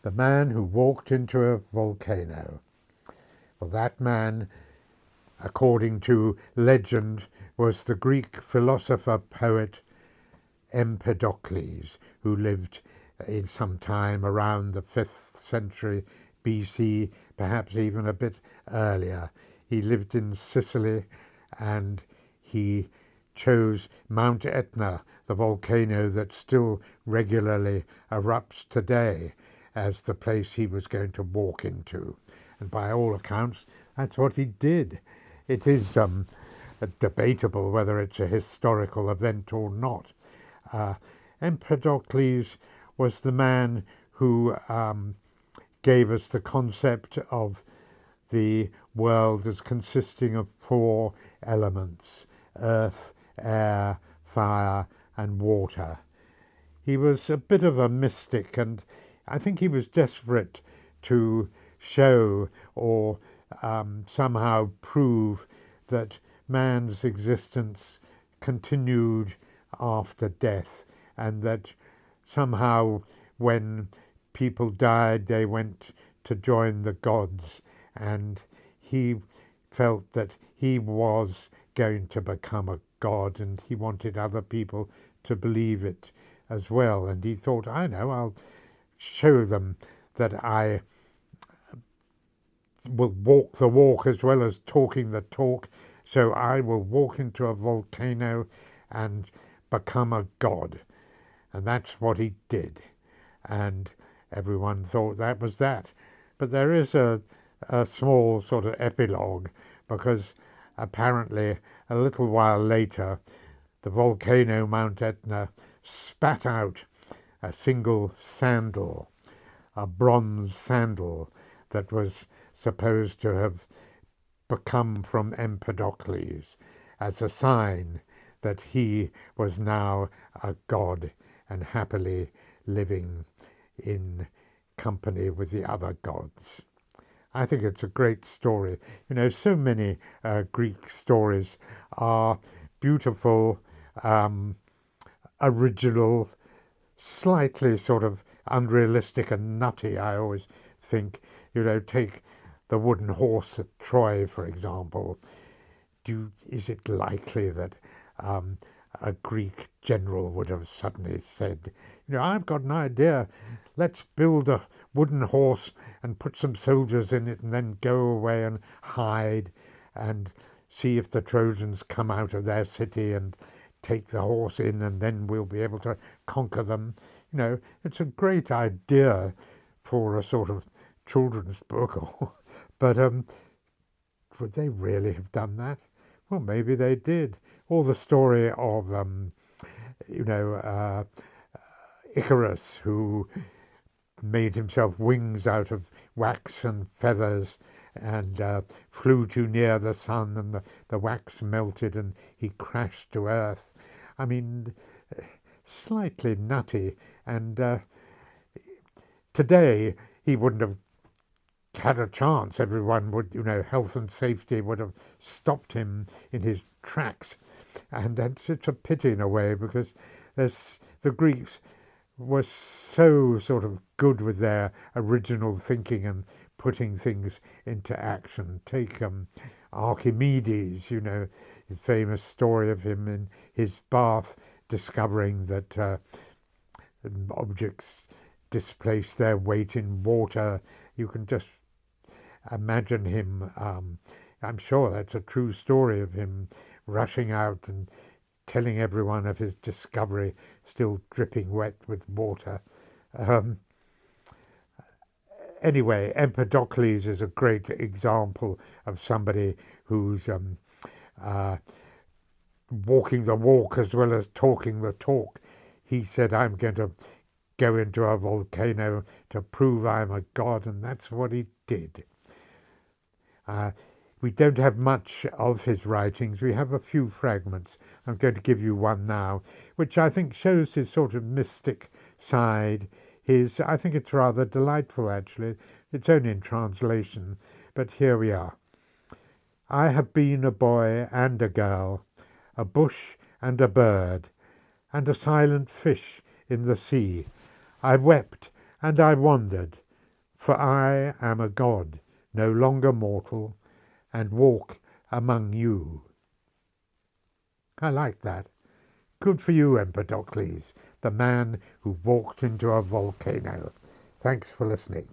The man who walked into a volcano. Well, that man, according to legend, was the Greek philosopher poet Empedocles, who lived in some time around the 5th century BC, perhaps even a bit earlier. He lived in Sicily, and he chose Mount Etna, the volcano that still regularly erupts today, as the place he was going to walk into. And by all accounts, that's what he did. It is debatable whether it's a historical event or not. Empedocles was the man who gave us the concept of the world as consisting of 4 elements: earth, air, fire, and water. He was a bit of a mystic, and I think he was desperate to show or somehow prove that man's existence continued after death, and that somehow when people died they went to join the gods, and he felt that he was going to become a god, and he wanted other people to believe it as well. And he thought, I know, I'll show them that I will walk the walk as well as talking the talk, so I will walk into a volcano and become a god. And that's what he did. And everyone thought that was that. But there is a small sort of epilogue, because apparently a little while later the volcano Mount Etna spat out a single sandal, a bronze sandal that was supposed to have become from Empedocles, as a sign that he was now a god and happily living in company with the other gods. I think it's a great story. You know, so many Greek stories are beautiful, original, slightly sort of unrealistic and nutty, I always think. You know, take the wooden horse at Troy, for example. Is it likely that a Greek general would have suddenly said, you know, I've got an idea, let's build a wooden horse and put some soldiers in it and then go away and hide and see if the Trojans come out of their city and take the horse in, and then we'll be able to conquer them. You know, it's a great idea for a sort of children's book, but would they really have done that? Well, maybe they did. Or the story of, Icarus, who made himself wings out of wax and feathers and flew too near the sun, and the wax melted and he crashed to earth. I mean, slightly nutty. And today he wouldn't have had a chance. Everyone would, health and safety would have stopped him in his tracks. And it's a pity in a way, because the Greeks were so sort of good with their original thinking and putting things into action. Take Archimedes, his famous story of him in his bath discovering that objects displace their weight in water. You can just imagine him, I'm sure that's a true story of him rushing out and telling everyone of his discovery, still dripping wet with water. Anyway, Empedocles is a great example of somebody who's walking the walk as well as talking the talk. He said, I'm going to go into a volcano to prove I'm a god, and that's what he did. We don't have much of his writings. We have a few fragments. I'm going to give you one now, which I think shows his sort of mystic side. I think it's rather delightful, actually. It's only in translation, but here we are. I have been a boy and a girl, a bush and a bird, and a silent fish in the sea. I wept and I wandered, For I am a god, no longer mortal, and walk among you. I like that. Good for you, Empedocles, the man who walked into a volcano. Thanks for listening.